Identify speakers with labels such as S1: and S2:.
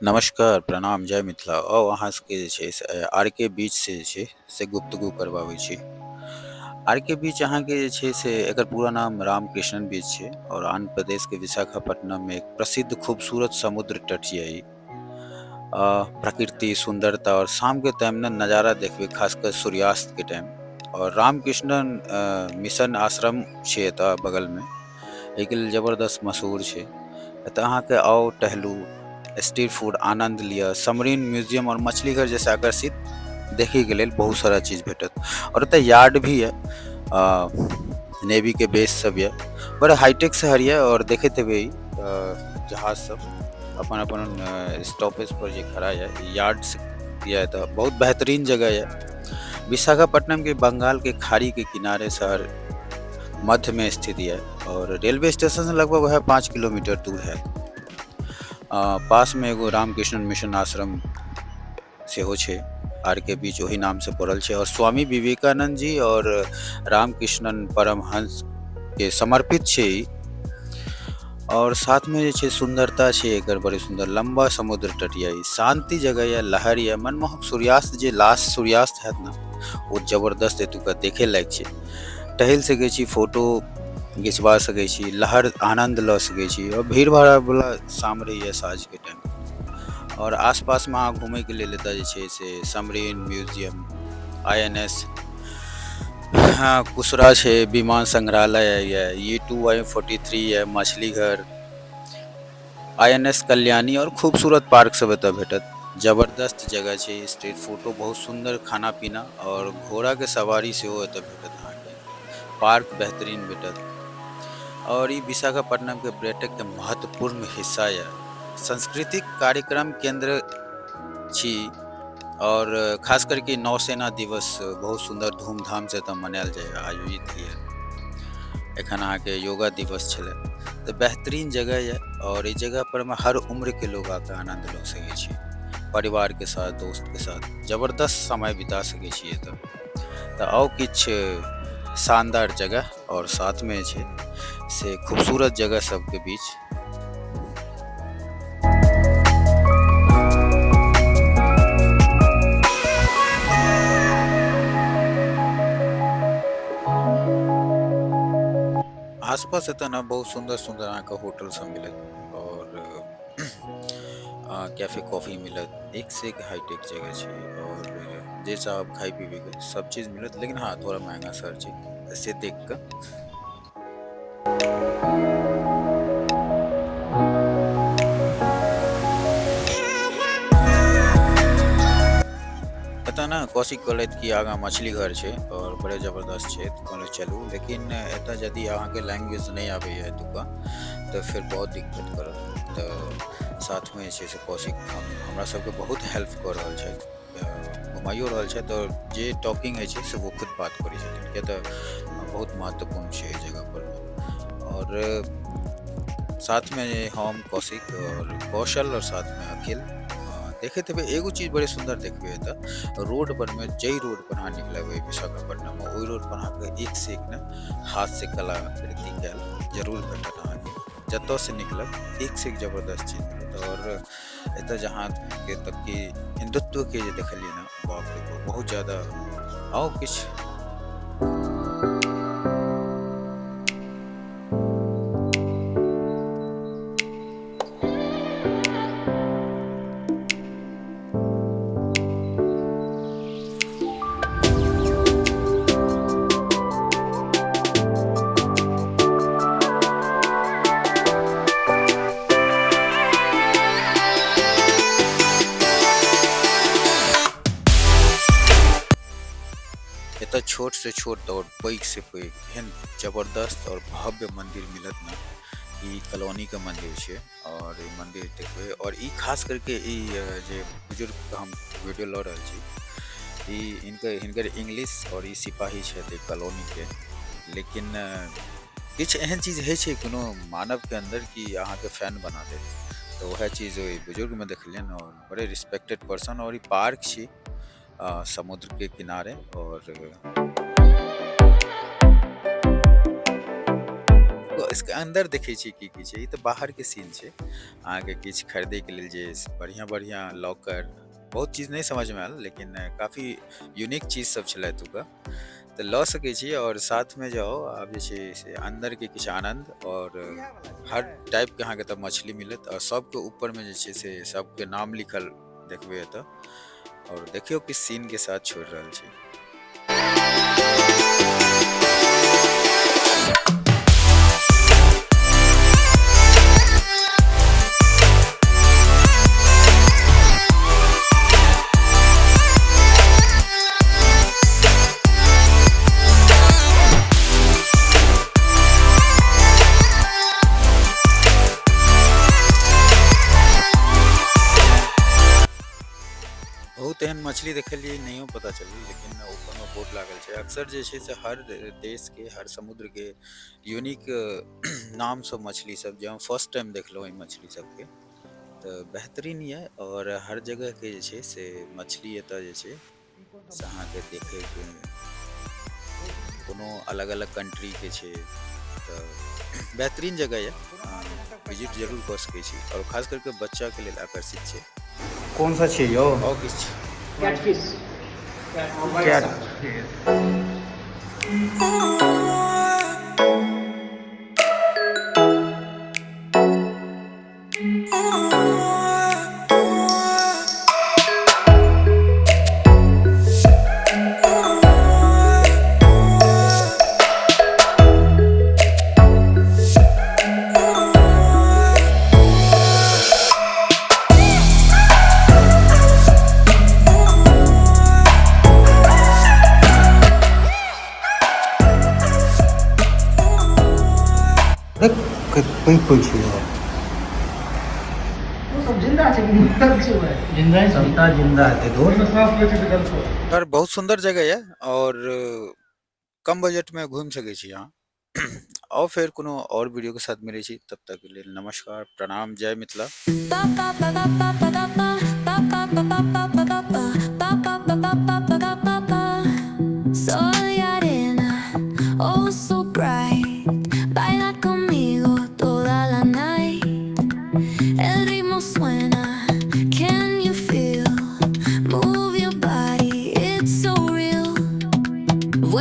S1: नमस्कार, प्रणाम, जय मिथिला। आउ अहाँ सबके जे छै से आर के बीच से जे छै से गुफ्तगू करबाबै छी। आर के बीच अहाँके जे छै से एकर पूरा नाम रामकृष्णन बीच छै और आंध्र प्रदेश के विशाखापट्टनम में एक प्रसिद्ध खूबसूरत समुद्र तट ये ई। प्रकृति सुंदरता और शाम के टाइम ना नज़ारा देखबै, खासकर सूर्यास्त के टाइम। और रामकृष्णन मिशन आश्रम छै एतऽ बगलमे, एहिके लेल जबरदस्त मशहूर छै। एतऽ अहाँके आउ, टहलू, स्ट्रीट फूड आनंद लिअ, सबमरीन म्यूजियम और मछली घर जैसे आकर्षित देखै के लेल बहुत सारा चीज भेटत। और एतऽ यार्ड भी है, नेवी के बेस सब ये, बड़ा हाईटेक शहर ये। और देखैत हेबै जहाज सब अपन अपन स्टॉपेज पर जे खड़ा है, यार्ड ये एतऽ बहुत बेहतरीन जगह है। विशाखापट्टनम के बंगाल के खाड़ी के किनारे शहर मध्य में स्थित है और रेलवे स्टेशन से लगभग वह 5 किलोमीटर दूर है। पास में एगो रामकृष्ण मिशन आश्रम सेहो छै, आर के बीच वही नाम से पड़ल छै। और स्वामी विवेकानंद जी और रामकृष्णन परमहंस के समर्पित छै ई। और साथ में जे छै सुंदरता छै एकर बड़ी सुंदर, लंबा समुद्र तट ये, शांति जगह ये, लहर ये, मनमोहक सूर्यास्त जे लास्ट सूर्यास्त हैत ना, वो जबरदस्त एतुका देखे लायक छै। टहल सकै छी, फोटो घिचवा सकै छी, लहर आनंद लऽ सकै छी। और भीड़ भाड़ वाला शाम रहैए साँझ के टाइम। और आसपास में अहाँ घूमय के लेल एतऽ जे छै से सबमरीन म्यूजियम, INS हाँ कुशरा छै, विमान संग्रहालय ये, U2Y43 ये, मछली घर, INS कल्याणी और खूबसूरत पार्क सब एतऽ भेटत। जबरदस्त जगह छै, स्ट्रीट फूडो बहुत सुंदर, खाना पीना और घोड़ा के सवारी सेहो एतऽ भेटत अहाँके। पार्क बेहतरीन भेटत। और ई विशाखापट्टनम के पर्यटक के महत्वपूर्ण हिस्सा है। सांस्कृतिक कार्यक्रम केंद्र छी। और खास करके नौसेना दिवस बहुत सुंदर धूमधाम से एतऽ मनायल जाय, आयोजित होइए। एखन अहाँके योगा दिवस छलै, तो बेहतरीन जगह है। और इस जगह पर में हर उम्र के लोग आके आनंद लऽ सकै छी, परिवार के साथ, दोस्त के साथ जबरदस्त समय बिता सकै छी एतऽ। तऽ आउ किछ शानदार जगह और साथ में छै से खूबसूरत जगह सबके बीच आसपास एतऽ ना बहुत सुंदर सुंदर अहाँके होटल सब मिलत। और कैफे कॉफी मिलत, एक से एक हाईटेक जगह छै। और जे चाहब खाइ पीबे के सब चीज मिलत, लेकिन हाँ थोड़ा महंगा शहर छै, से देख कऽ। एतऽ ना कौशिक कहलथि कि आगाँ मछली घर छै और बड़े जबरदस्त छै, तऽ कहलहुँ चलू। लेकिन एतऽ यदि अहाँके लैंग्वेज नहीं आबैए एतुका, तऽ फिर बहुत दिक्कत करत। तऽ साथ में जे छै से कौशिक हमरा सबके बहुत हेल्प कऽ रहल छथि, घुमाइयो रहल छथि। और जे टॉकिंग होइ छै से वो खुद बात करै छथिन, किया तऽ बहुत महत्वपूर्ण छै एहि जगह पर। और साथ में हम कौशिक और कौशल और साथ में अखिल देखैत हेबै एगो चीज बड़े सुंदर देखबै एतऽ। रोड पर में जई रोड पर अहाँ निकलबै विशाखापट्टनम में, ओहि रोड पर अहाँके एक से एक ने हाथ से कलाकृति कैल जरूर भेटत अहाँके। जतऽ से निकलब एक से एक जबरदस्त चीज मिलत। और एतऽ जहाँ के तक कि हिंदुत्व के जे देखलियै ना, बाप रे बाप बहुत ज्यादा। आओ किछ एतऽ छोट से छोट और पैघ से पैघ एहन जबरदस्त और भव्य मंदिर मिलत ना। ई कॉलोनी के मंदिर छै और ई मंदिर देखबै। और ई खास करके ई जे बुजुर्ग हम वीडियो लऽ रहल छी, ई हिनकर इंग्लिश और ई सिपाही छथि कॉलोनी के। लेकिन किछु एहन चीज होइ छै कोनो मानव के अंदर कि अहाँके फैन बना देत। तो वह चीज ओहि बुजुर्ग में देखलियनि और बड़े रिस्पेक्टेड पर्सन। और ई पार्क छी समुद्र के किनारे। और इसके अंदर देखै छी की छै, ई तऽ बाहर के सीन छै। अहाँके किछु खरीदे के लेल जे बढ़िया लॉकर, बहुत चीज नहीं समझ में आयल, लेकिन काफी यूनिक चीज सब छलै एतुका, तऽ लऽ सकै छी। और साथ में जाउ, आब जे छै से अंदर के किछु आनंद, और हर टाइप के अहाँके तऽ मछली मिलत, और सबके ऊपर में जे छै से सबके नाम लिखल देखबै एतऽ, और देखियौ किस सीन के साथ छोड़ रहल छी। बहुत एहन मछली देखलिए नहियो पता चलल, लेकिन ऊपर में बोर्ड लागल छै। अक्सर जे छै से हर देश के, हर समुद्र के यूनिक नाम सब मछली सब, जे हम फर्स्ट टाइम देखलहुँ ई मछली सबके, तऽ बेहतरीन ये। और हर जगह के जे छै से मछली एतऽ जे छै से अहाँके देखे के कोनो अलग अलग कंट्री के छै, तऽ बेहतरीन जगह ये, विजिट जरूर कऽ सकै छी, और खास करके बच्चा के लेल आकर्षित छै।
S2: कौन सा चाहिए हो?
S1: और किछु
S3: कैटफिश।
S2: कैट कोई पूछिए
S3: वो सब जिंदा छै कि मरल छै? वो जिंदा है,
S2: सबटा जिंदा है
S3: रोड में सांस ले छै तऽ गलतो।
S1: पर बहुत सुंदर जगह है, और कम बजट में घूम सकै छी अहाँ। और फिर कोनो और वीडियो के साथ मिलै छी, तब तक के लिए नमस्कार, प्रणाम, जय Mithila.
S4: Soy arena, oh so bright. Baila conmigo toda la night. El